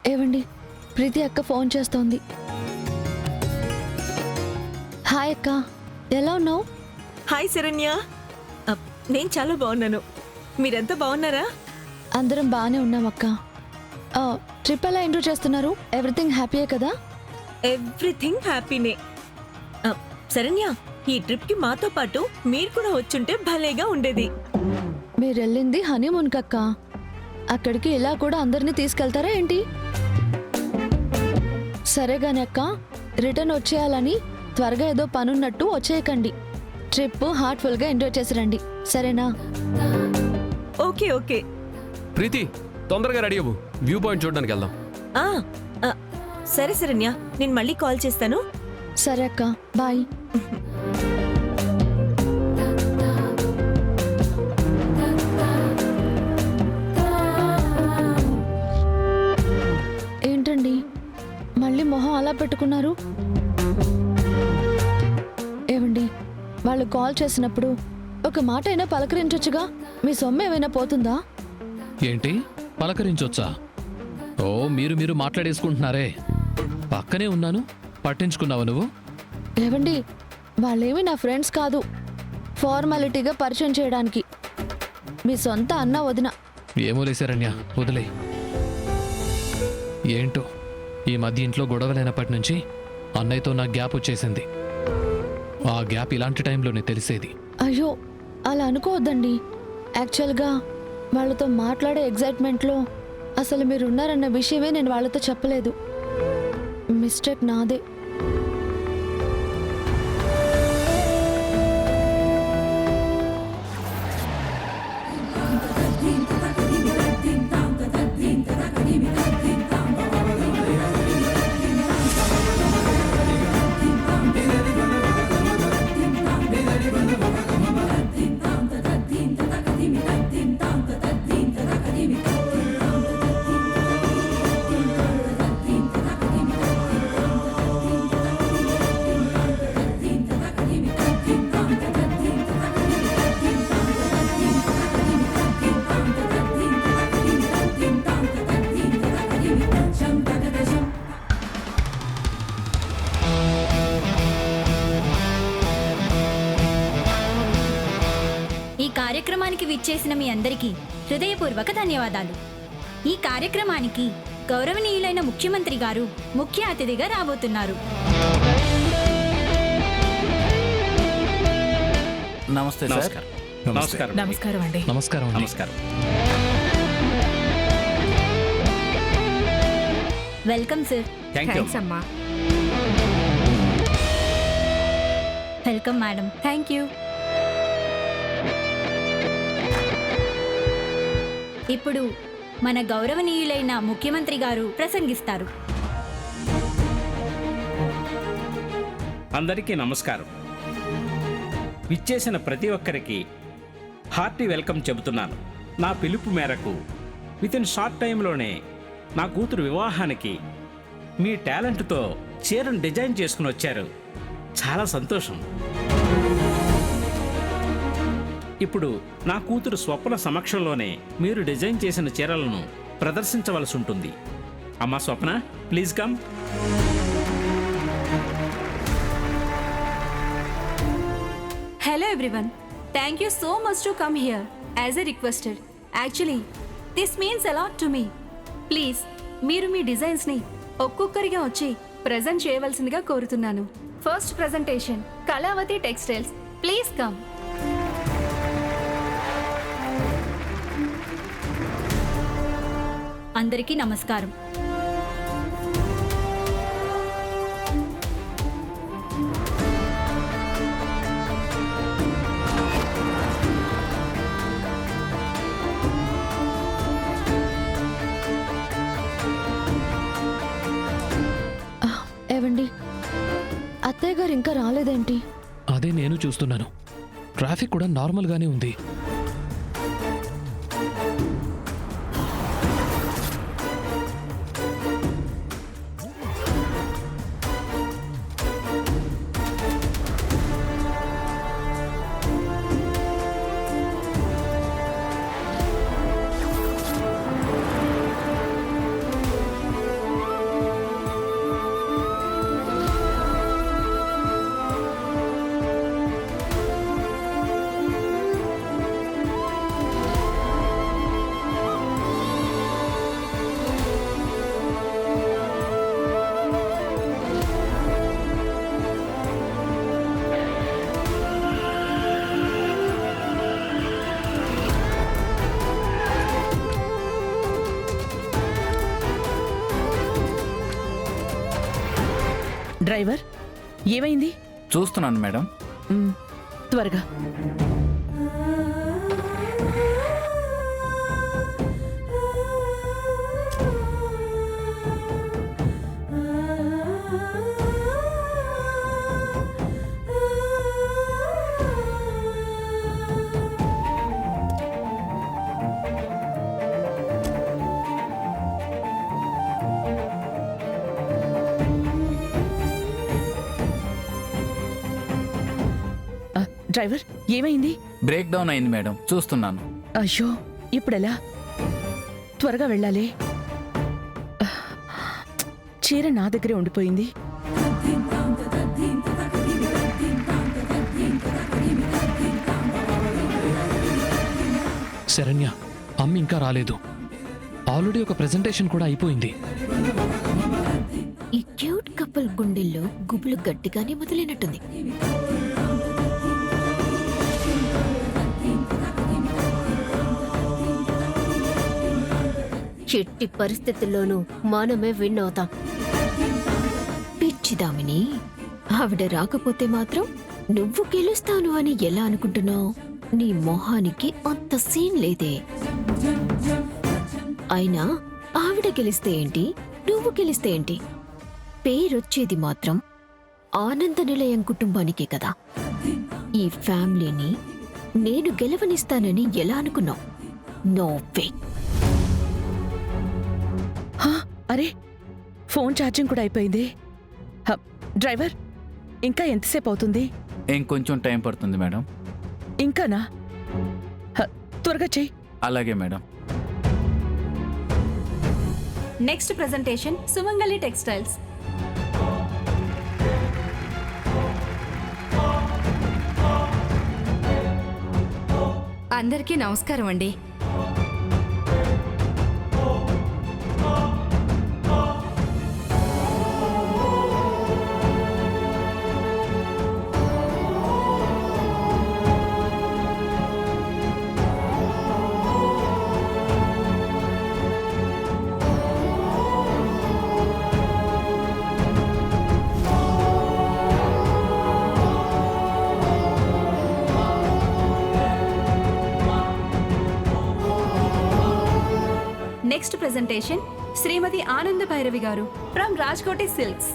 ఏవండి, ప్రీతి అక్క ఫోన్ చేస్తోంది. హాయ్ అక్క, ఎలా ఉన్నావు? హాయ్ శరణ్య, నేను చాలా బాగున్నాను. మీరంతా బాగున్నారా? అందరం బాగానే ఉన్నాం అక్క. ట్రిప్ ఎలా ఎంజాయ్ చేస్తున్నారు? ఎవ్రీథింగ్ హ్యాపీయే కదా? ఎవ్రీథింగ్ హ్యాపీనే. శరణ్య, ఈ ట్రిప్ కి మాతో పాటు మీరు కూడా వచ్చుంటే భలేగా ఉండేది. మీరు వెళ్ళింది హనీమూన్ కక్క. అక్కడికి ఇలా కూడా అందరినీ తీసుకెళ్తారా ఏంటి? సరేగాని అక్క, రిటర్న్ వచ్చేయాలని త్వరగా ఏదో పనున్నట్టు వచ్చేయకండి. ట్రిప్ హార్ట్ఫుల్ గా ఎంజాయ్ చేసి రండి, సరేనా? Okay okay. ప్రీతి, తొందరగా రెడీ అవ్వు, వ్యూ పాయింట్ చూడడానికి వెళ్దాం. ఆ, ఆ, సరే శరణ్య, నేను మళ్ళీ కాల్ చేస్తాను. సరే అక్క, బాయ్. ఏంటండి మళ్ళీ మొహం అలా పెట్టుకున్నారు? ఏవండి, వాళ్ళు కాల్ చేసినప్పుడు ఒక మాట అయినా పలకరించొచ్చుగా. మీ సొమ్ము ఏమైనా పోతుందా? ఏంటి పలకరించొచ్చా? ఓ, మీరు మాట్లాడేసుకుంటున్నారే. పక్కనే ఉన్నాను, పట్టించుకున్నావు నువ్వు? ఏవండి, వాళ్ళేమి నా ఫ్రెండ్స్ కాదు, ఫార్మాలిటీగా పరిచయం చేయడానికి. మీ సొంత అన్న వదిన. ఏమో లేసారన్యా, వదిలే. ఏంటో ఈ మధ్య ఇంట్లో గొడవలైనప్పటి నుంచి అన్నయ్యతో నాకు గ్యాప్ వచ్చేసింది. ఆ గ్యాప్ ఇలాంటి టైంలోనే తెలిసేది. అయ్యో, అలా అనుకోవద్దండి. యాక్చువల్గా వాళ్ళతో మాట్లాడే ఎగ్జైట్మెంట్లో అసలు మీరున్నారన్న విషయమే నేను వాళ్ళతో చెప్పలేదు. మిస్టేక్ నాదే. కార్యక్రమానికి విచ్చేసిన మీ అందరికీ హృదయపూర్వక ధన్యవాదాలు. ఈ కార్యక్రమానికి గౌరవనీయులైన ముఖ్యమంత్రి గారు ముఖ్య అతిథిగా రాబోతున్నారు. నమస్తే సార్. నమస్కారం అండి. నమస్కారం. నమస్కారం. Welcome sir. థాంక్స్ అమ్మా. Welcome madam. Thank you. ఇప్పుడు మన గౌరవనీయులైన ముఖ్యమంత్రి గారు ప్రసంగిస్తారు. అందరికీ నమస్కారం. విచ్చేసిన ప్రతి ఒక్కరికి హార్టీ వెల్కమ్ చెబుతున్నాను. నా పిలుపు మేరకు వితిన్ షార్ట్ టైంలోనే నా కూతురు వివాహానికి మీ టాలెంట్తో చీరను డిజైన్ చేసుకుని వచ్చారు. చాలా సంతోషం. ఇప్పుడు నా కూతురు స్వప్న సమక్షంలోనే మీరు డిజైన్ చేసిన చీరలను ప్రదర్శించవలసి ఉంటుంది. అమ్మా Swapna, please come. Hello everyone. Thank you so much to come here as I requested. Actually, this means a lot to me. Please, మీరు మీ డిజైన్స్ ని ఒక్కొక్కరిగా వచ్చి ప్రెజెంట్ చేయవలసిందిగా కోరుతున్నాను. First presentation Kalavathi textiles. Please come. అందరికీ నమస్కారం. ఏవండి, అత్తయ్య గారు ఇంకా రాలేదేంటి? అదే నేను చూస్తున్నాను. ట్రాఫిక్ కూడా నార్మల్గానే ఉంది. డ్రైవర్ ఏమైంది? చూస్తున్నాను మేడం. త్వరగా. డ్రైవర్ ఏమైంది? బ్రేక్ డౌన్ అయింది మేడం, చూస్తున్నాను. అయ్యో ఇప్పుడెలా? త్వరగా వెళ్ళాలి. చీర నా దగ్గరే ఉండిపోయింది. శరణ్య, అమ్మ ఇంకా రాలేదు. ఆల్రెడీ ఒక ప్రెజెంటేషన్ కూడా అయిపోయింది. ఈ క్యూట్ కపుల్ గుండెల్లో గుబులు గట్టిగానే మొదలైనట్టుంది. చెట్టి పరిస్థితుల్లోనూ మనమే విన్ అవుతాం. పిచ్చిదామిని, ఆవిడ రాకపోతే మాత్రం నువ్వు గెలుస్తాను అని ఎలా అనుకుంటున్నావు? నీ మొహానికి అంత సీన్ లేదే. అయినా ఆవిడ గెలిస్తే ఏంటి, నువ్వు గెలిస్తే ఏంటి? పేరొచ్చేది మాత్రం ఆనంద నిలయం కుటుంబానికే కదా. ఈ ఫ్యామిలీని నేను గెలవనిస్తానని ఎలా అనుకున్నావు? No way. అరే, ఫోన్ ఛార్జింగ్ కూడా అయిపోయింది. డ్రైవర్ ఇంకా ఎంతసేపు అవుతుంది? ఇంకొంచెం టైం పడుతుంది మేడం. ఇంకానా? త్వరగా చెయ్యి. అలాగే మేడం. నెక్స్ట్ ప్రెజెంటేషన్ సుమంగళి టెక్స్టైల్స్. అందరికీ నమస్కారం అండి. నెక్స్ట్ ప్రెజెంటేషన్ శ్రీమతి ఆనంద భైరవి గారు ఫ్రమ్ రాజ్కోటి సిల్క్స్.